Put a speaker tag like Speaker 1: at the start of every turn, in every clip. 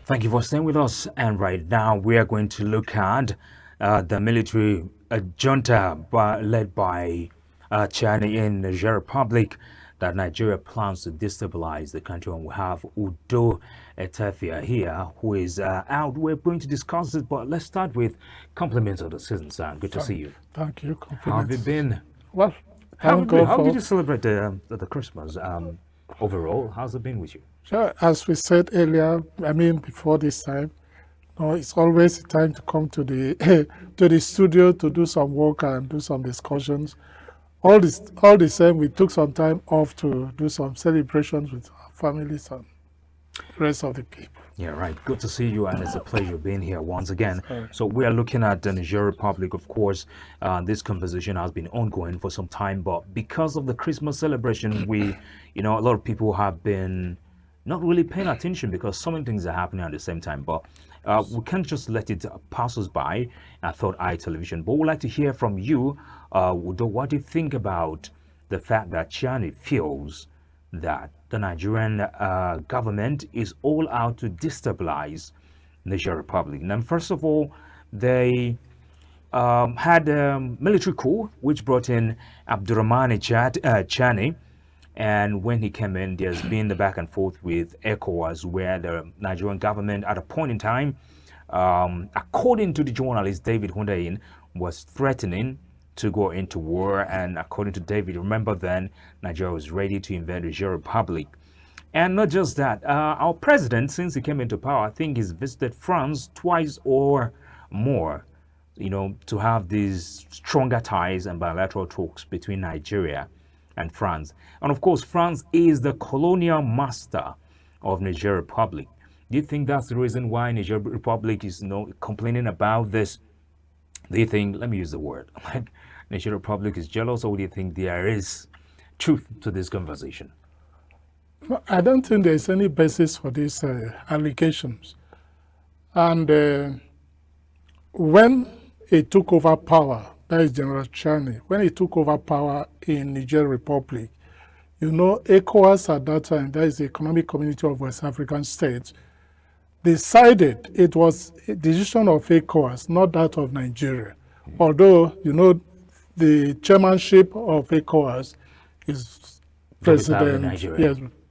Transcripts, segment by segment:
Speaker 1: Thank you for staying with us. And right now, we are going to look at the military junta led by China in Niger Republic that Nigeria plans to destabilize the country. And we have Udo Etefia here, who is out. We're going to discuss it, but let's start with compliments of the season, sir. Good to see you.
Speaker 2: Thank you.
Speaker 1: How have you been?
Speaker 2: Well,
Speaker 1: How did you celebrate the Christmas overall? How's it been with you?
Speaker 2: sure, as we said earlier, before this time, it's always a time to come to the to the studio to do some work and do some discussions. All the same, we took some time off to do some celebrations with our families and the rest of the people.
Speaker 1: Yeah, right. Good to see you, and it's a pleasure being here once again.
Speaker 2: Sorry.
Speaker 1: So we are looking at the Niger Republic, of course. This conversation has been ongoing for some time, but because of the Christmas celebration, a lot of people have been not really paying attention because so many things are happening at the same time. But we can't just let it pass us by. I thought television, but we'd like to hear from you, Udo. What do you think about the fact that China feels that the Nigerian government is all out to destabilize Niger Republic? And first of all, they had a military coup which brought in Abdurrahmane Chani. And when he came in, there's been the back and forth with ECOWAS, where the Nigerian government, at a point in time, according to the journalist David Hundayin, was threatening to go into war. And according to David, remember then, Nigeria was ready to invade the Niger Republic. And not just that, our president, since he came into power, I think he's visited France twice or more, to have these stronger ties and bilateral talks between Nigeria and France. And of course, France is the colonial master of Niger Republic. Do you think that's the reason why Niger Republic is complaining about this? Do you think, let me use the word, like Niger Republic is jealous, or do you think there is truth to this conversation?
Speaker 2: Well, I don't think there's any basis for these allegations. And when he took over power, that is General Chani, when he took over power in Niger Republic, ECOWAS at that time, that is the Economic Community of West African States, decided it was a decision of ECOWAS, not that of Nigeria. Although, the chairmanship of ECOWAS is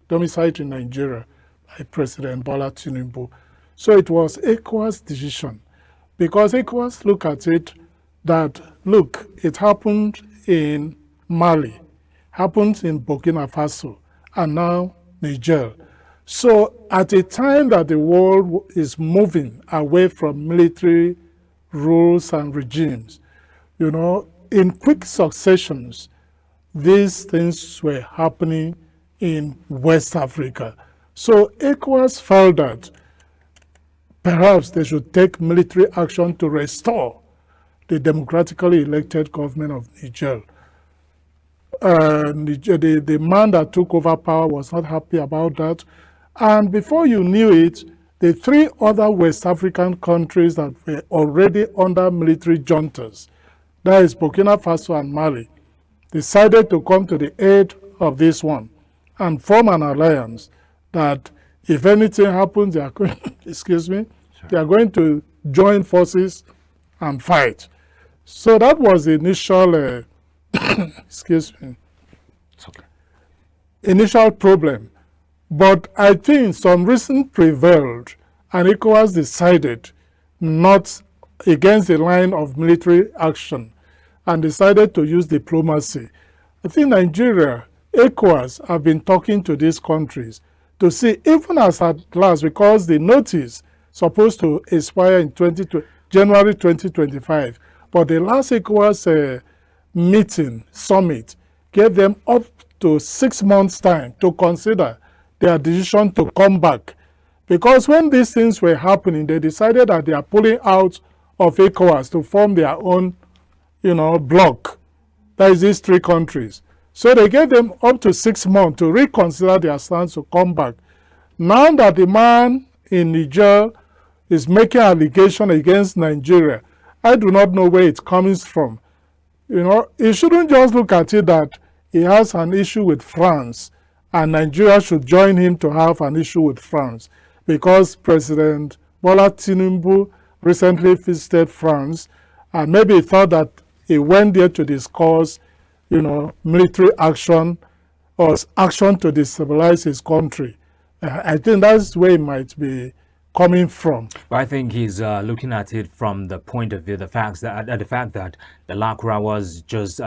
Speaker 2: domiciled in Nigeria by President Bola Tinubu. So it was ECOWAS' decision, because ECOWAS look at it that, look, it happened in Mali, happened in Burkina Faso, and now Niger. So at a time that the world is moving away from military rules and regimes, in quick successions, these things were happening in West Africa. So ECOWAS felt that perhaps they should take military action to restore the democratically elected government of Niger. The man that took over power was not happy about that. And before you knew it, the three other West African countries that were already under military juntas, that is Burkina Faso and Mali, decided to come to the aid of this one and form an alliance that if anything happens, they are going, they are going to join forces and fight. So that was the initial, initial problem. But I think some reason prevailed, and ECOWAS decided not against the line of military action and decided to use diplomacy. I think Nigeria, ECOWAS have been talking to these countries to see, even as at last, because the notice supposed to expire in January 2025, but the last ECOWAS summit, gave them up to 6 months' time to consider their decision to come back. Because when these things were happening, they decided that they are pulling out of ECOWAS to form their own, bloc. That is these three countries. So they gave them up to 6 months to reconsider their stance to come back. Now that the man in Niger is making allegation against Nigeria, I do not know where it comes from. He shouldn't just look at it that he has an issue with France and Nigeria should join him to have an issue with France. because President Bola Tinubu recently visited France, and maybe he thought that he went there to discuss, military action or action to destabilize his country. I think that's where it might be coming from.
Speaker 1: But I think he's looking at it from the point of view, the fact that the Lakra was just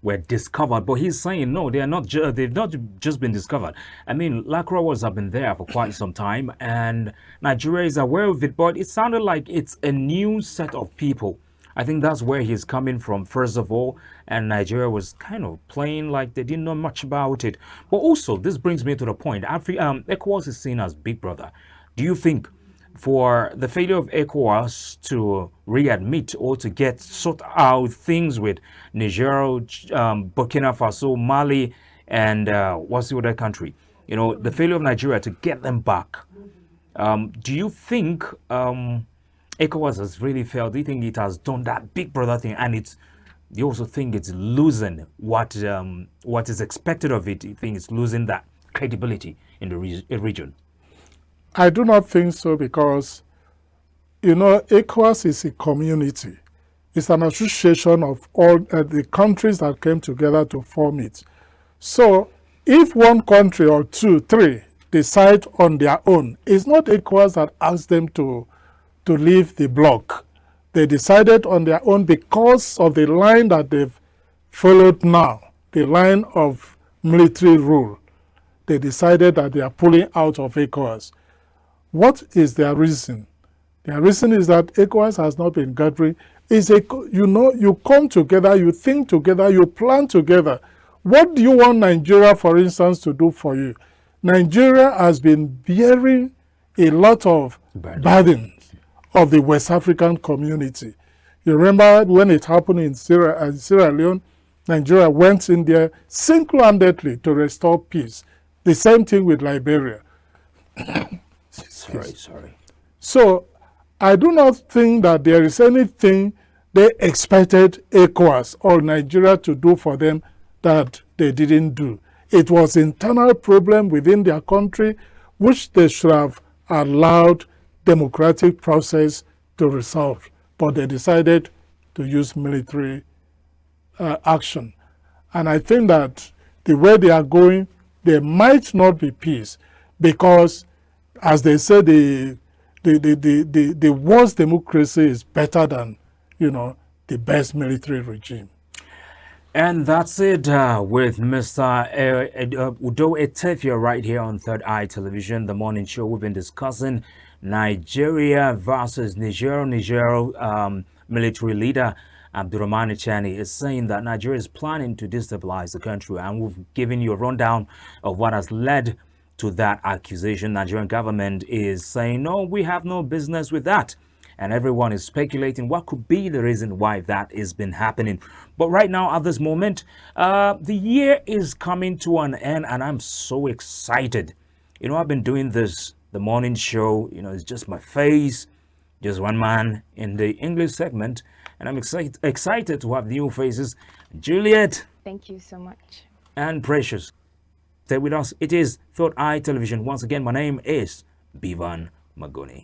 Speaker 1: were discovered. But he's saying no, they are not. They've not just been discovered. I mean, Lakra was have been there for quite some time, and Nigeria is aware of it. But it sounded like it's a new set of people. I think that's where he's coming from, first of all, and Nigeria was kind of playing like they didn't know much about it. But also, this brings me to the point. ECOWAS is seen as Big Brother. Do you think for the failure of ECOWAS to readmit or to get sort out things with Niger, Burkina Faso, Mali, and what's the other country? The failure of Nigeria to get them back. Do you think ECOWAS has really failed? Do you think it has done that Big Brother thing, and you also think it's losing what is expected of it? You think it's losing that credibility in the region?
Speaker 2: I do not think so, because, ECOWAS is a community. It's an association of all the countries that came together to form it. So if one country or two, three decide on their own, it's not ECOWAS that asked them to leave the bloc. They decided on their own because of the line that they've followed now, the line of military rule. They decided that they are pulling out of ECOWAS. What is their reason? Their reason is that ECOWAS has not been gathering. You come together, you think together, you plan together. What do you want Nigeria, for instance, to do for you? Nigeria has been bearing a lot of burdens of the West African community. You remember when it happened in Sierra Leone, Nigeria went in there single-handedly to restore peace. The same thing with Liberia.
Speaker 1: Sorry.
Speaker 2: So I do not think that there is anything they expected ECOWAS or Nigeria to do for them that they didn't do. It was internal problem within their country, which they should have allowed democratic process to resolve. But they decided to use military action. And I think that the way they are going, there might not be peace, because, as they say, the worst democracy is better than, the best military regime.
Speaker 1: And that's it with Mr. Udo Etefia right here on Third Eye Television, the morning show. We've been discussing Nigeria versus Niger. Military leader Abdurrahman Chani is saying that Nigeria is planning to destabilize the country, and we've given you a rundown of what has led to that accusation. Nigerian government is saying, no, we have no business with that. And everyone is speculating what could be the reason why that has been happening. But right now, at this moment, the year is coming to an end, and I'm so excited. I've been doing this, the morning show, it's just my face, just one man in the English segment. And I'm excited to have new faces. Juliet.
Speaker 3: Thank you so much.
Speaker 1: And Precious. Stay with us. It is Third Eye Television. Once again, my name is Bivan Magoni.